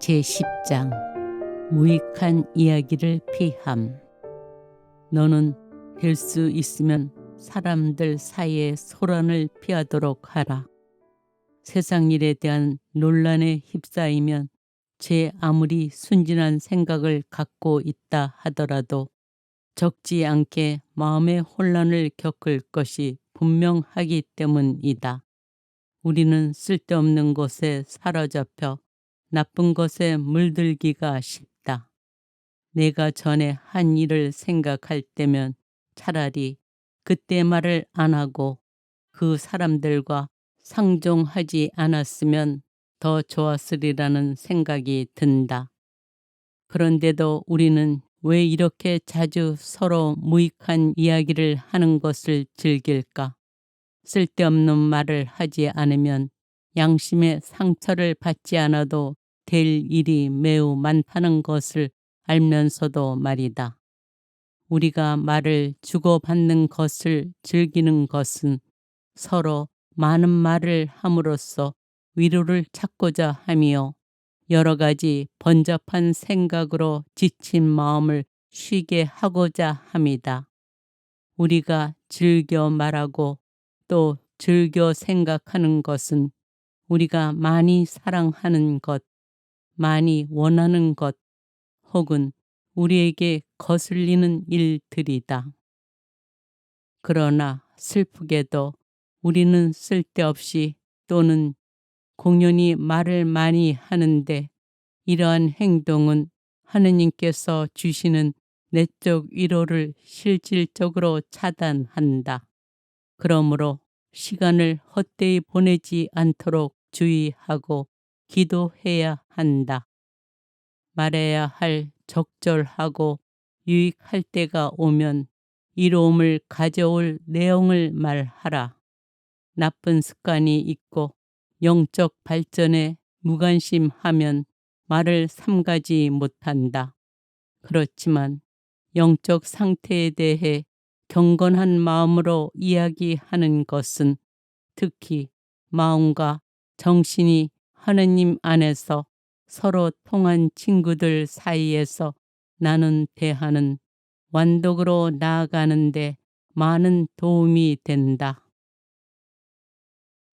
제10장 무익한 이야기를 피함. 너는 될 수 있으면 사람들 사이에 소란을 피하도록 하라. 세상 일에 대한 논란에 휩싸이면 제 아무리 순진한 생각을 갖고 있다 하더라도 적지 않게 마음의 혼란을 겪을 것이 분명하기 때문이다. 우리는 쓸데없는 것에 사로잡혀 나쁜 것에 물들기가 쉽다. 내가 전에 한 일을 생각할 때면 차라리 그때 말을 안 하고 그 사람들과 상종하지 않았으면 더 좋았으리라는 생각이 든다. 그런데도 우리는 왜 이렇게 자주 서로 무익한 이야기를 하는 것을 즐길까? 쓸데없는 말을 하지 않으면 양심의 상처를 받지 않아도 될 일이 매우 많다는 것을 알면서도 말이다. 우리가 말을 주고받는 것을 즐기는 것은 서로 많은 말을 함으로써 위로를 찾고자 하며 여러 가지 번잡한 생각으로 지친 마음을 쉬게 하고자 합니다. 우리가 즐겨 말하고 또 즐겨 생각하는 것은 우리가 많이 사랑하는 것, 많이 원하는 것, 혹은 우리에게 거슬리는 일들이다. 그러나 슬프게도 우리는 쓸데없이 또는 공연히 말을 많이 하는데 이러한 행동은 하느님께서 주시는 내적 위로를 실질적으로 차단한다. 그러므로 시간을 헛되이 보내지 않도록 주의하고 기도해야 한다. 말해야 할 적절하고 유익할 때가 오면 이로움을 가져올 내용을 말하라. 나쁜 습관이 있고 영적 발전에 무관심하면 말을 삼가지 못한다. 그렇지만 영적 상태에 대해 경건한 마음으로 이야기하는 것은 특히 마음과 정신이 하느님 안에서 서로 통한 친구들 사이에서 나눈 대화는 완독으로 나아가는데 많은 도움이 된다.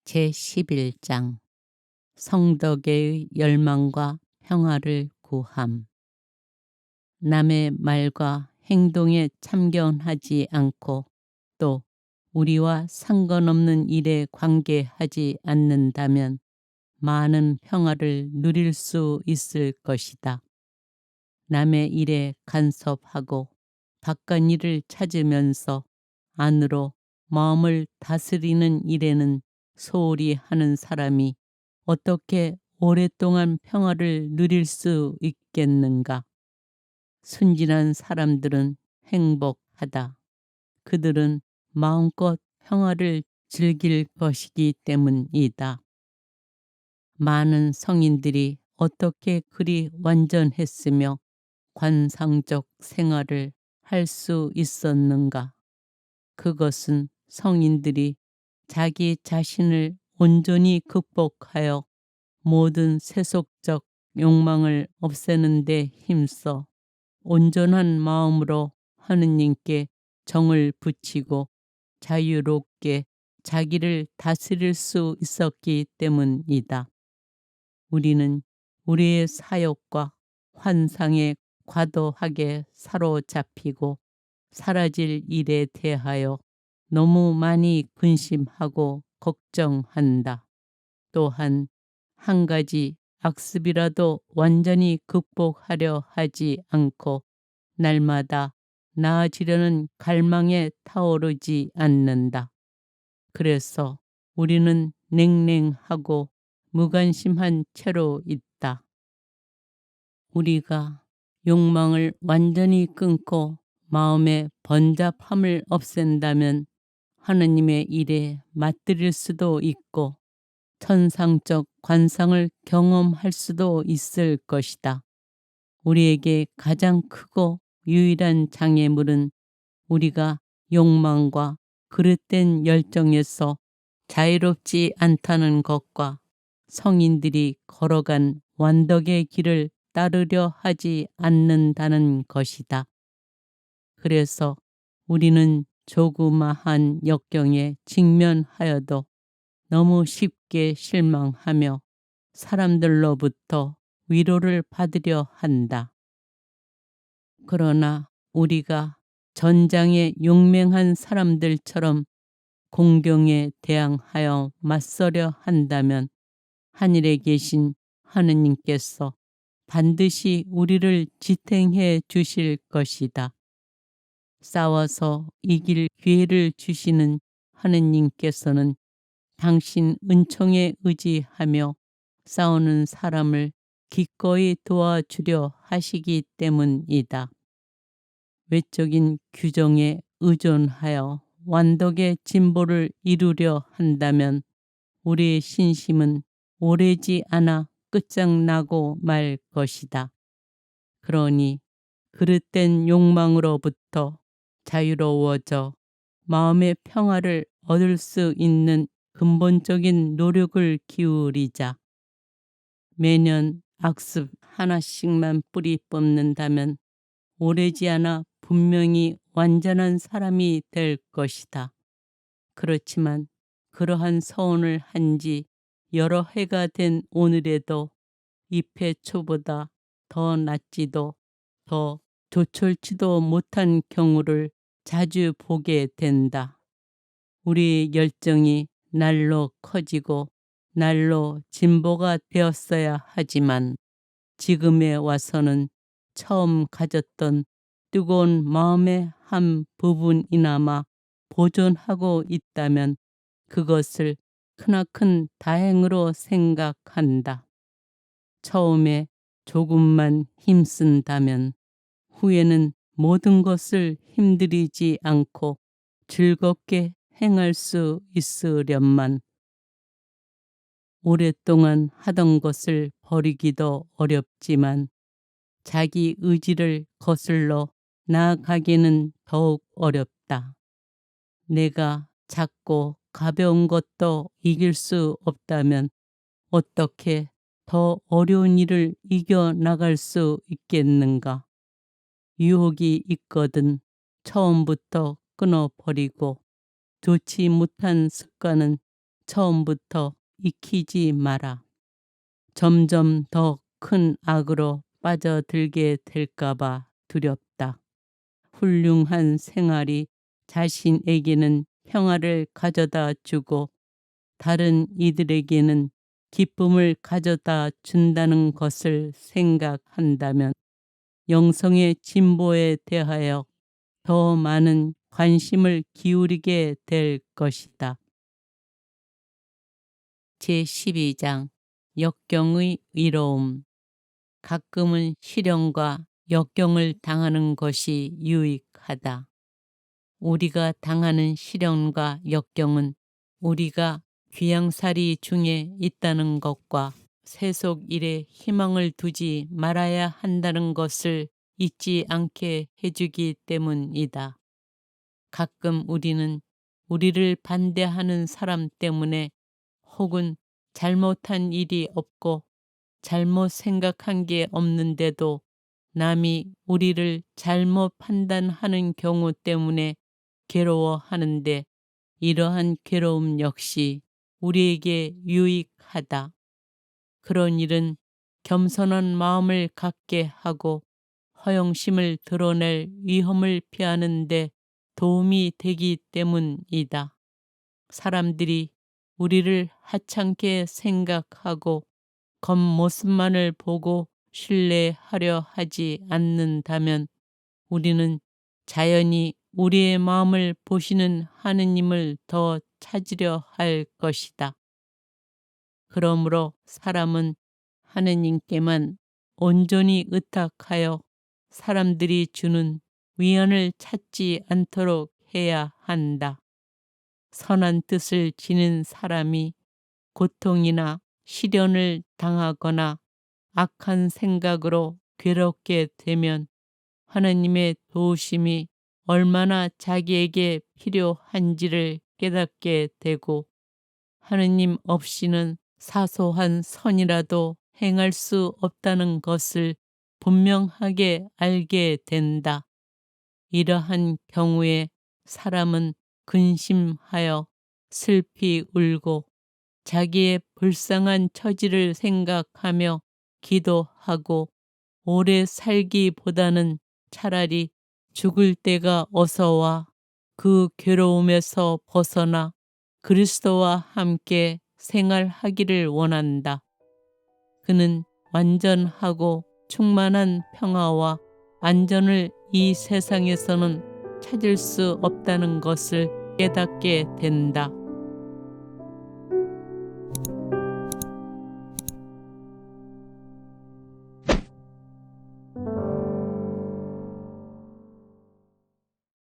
제11장 성덕의 열망과 평화를 구함. 남의 말과 행동에 참견하지 않고 또 우리와 상관없는 일에 관계하지 않는다면 많은 평화를 누릴 수 있을 것이다. 남의 일에 간섭하고 바깥 일을 찾으면서 안으로 마음을 다스리는 일에는 소홀히 하는 사람이 어떻게 오랫동안 평화를 누릴 수 있겠는가? 순진한 사람들은 행복하다. 그들은 마음껏 평화를 즐길 것이기 때문이다. 많은 성인들이 어떻게 그리 완전했으며 관상적 생활을 할 수 있었는가? 그것은 성인들이 자기 자신을 온전히 극복하여 모든 세속적 욕망을 없애는 데 힘써 온전한 마음으로 하느님께 정을 붙이고 자유롭게 자기를 다스릴 수 있었기 때문이다. 우리는 우리의 사욕과 환상에 과도하게 사로잡히고 사라질 일에 대하여 너무 많이 근심하고 걱정한다. 또한 한 가지 악습이라도 완전히 극복하려 하지 않고 날마다 나아지려는 갈망에 타오르지 않는다. 그래서 우리는 냉랭하고 무관심한 채로 있다. 우리가 욕망을 완전히 끊고 마음의 번잡함을 없앤다면 하느님의 일에 맞들일 수도 있고 천상적 관상을 경험할 수도 있을 것이다. 우리에게 가장 크고 유일한 장애물은 우리가 욕망과 그릇된 열정에서 자유롭지 않다는 것과 성인들이 걸어간 완덕의 길을 따르려 하지 않는다는 것이다. 그래서 우리는 조그마한 역경에 직면하여도 너무 쉽게 실망하며 사람들로부터 위로를 받으려 한다. 그러나 우리가 전장에 용맹한 사람들처럼 공경에 대항하여 맞서려 한다면 하늘에 계신 하느님께서 반드시 우리를 지탱해 주실 것이다. 싸워서 이길 기회를 주시는 하느님께서는 당신 은총에 의지하며 싸우는 사람을 기꺼이 도와주려 하시기 때문이다. 외적인 규정에 의존하여 완덕의 진보를 이루려 한다면 우리의 신심은 오래지 않아 끝장나고 말 것이다. 그러니 그릇된 욕망으로부터 자유로워져 마음의 평화를 얻을 수 있는 근본적인 노력을 기울이자. 매년 악습 하나씩만 뿌리 뽑는다면 오래지 않아 분명히 완전한 사람이 될 것이다. 그렇지만 그러한 서원을 한 지 여러 해가 된 오늘에도 잎의 초보다 더 낫지도 더 조촐지도 못한 경우를 자주 보게 된다. 우리 열정이 날로 커지고 날로 진보가 되었어야 하지만 지금에 와서는 처음 가졌던 뜨거운 마음의 한 부분이나마 보존하고 있다면 그것을 크나큰 다행으로 생각한다. 처음에 조금만 힘쓴다면 후에는 모든 것을 힘들이지 않고 즐겁게 행할 수 있으련만 오랫동안 하던 것을 버리기도 어렵지만 자기 의지를 거슬러 나아가기는 더욱 어렵다. 내가 작고 가벼운 것도 이길 수 없다면 어떻게 더 어려운 일을 이겨나갈 수 있겠는가. 유혹이 있거든 처음부터 끊어버리고 좋지 못한 습관은 처음부터 익히지 마라. 점점 더 큰 악으로 빠져들게 될까봐 두렵다. 훌륭한 생활이 자신에게는 평화를 가져다 주고 다른 이들에게는 기쁨을 가져다 준다는 것을 생각한다면 영성의 진보에 대하여 더 많은 관심을 기울이게 될 것이다. 제12장 역경의 위로움. 가끔은 시련과 역경을 당하는 것이 유익하다. 우리가 당하는 시련과 역경은 우리가 귀양살이 중에 있다는 것과 세속 일에 희망을 두지 말아야 한다는 것을 잊지 않게 해주기 때문이다. 가끔 우리는 우리를 반대하는 사람 때문에 혹은 잘못한 일이 없고 잘못 생각한 게 없는데도 남이 우리를 잘못 판단하는 경우 때문에 괴로워하는데 이러한 괴로움 역시 우리에게 유익하다. 그런 일은 겸손한 마음을 갖게 하고 허영심을 드러낼 위험을 피하는 데 도움이 되기 때문이다. 사람들이 우리를 하찮게 생각하고 겉모습만을 보고 신뢰하려 하지 않는다면 우리는 자연히 우리의 마음을 보시는 하느님을 더 찾으려 할 것이다. 그러므로 사람은 하느님께만 온전히 의탁하여 사람들이 주는 위안을 찾지 않도록 해야 한다. 선한 뜻을 지닌 사람이 고통이나 시련을 당하거나 악한 생각으로 괴롭게 되면 하느님의 도우심이 얼마나 자기에게 필요한지를 깨닫게 되고 하느님 없이는 사소한 선이라도 행할 수 없다는 것을 분명하게 알게 된다. 이러한 경우에 사람은 근심하여 슬피 울고 자기의 불쌍한 처지를 생각하며 기도하고 오래 살기보다는 차라리 죽을 때가 어서 와 그 괴로움에서 벗어나 그리스도와 함께 생활하기를 원한다. 그는 완전하고 충만한 평화와 안전을 이 세상에서는 찾을 수 없다는 것을 깨닫게 된다.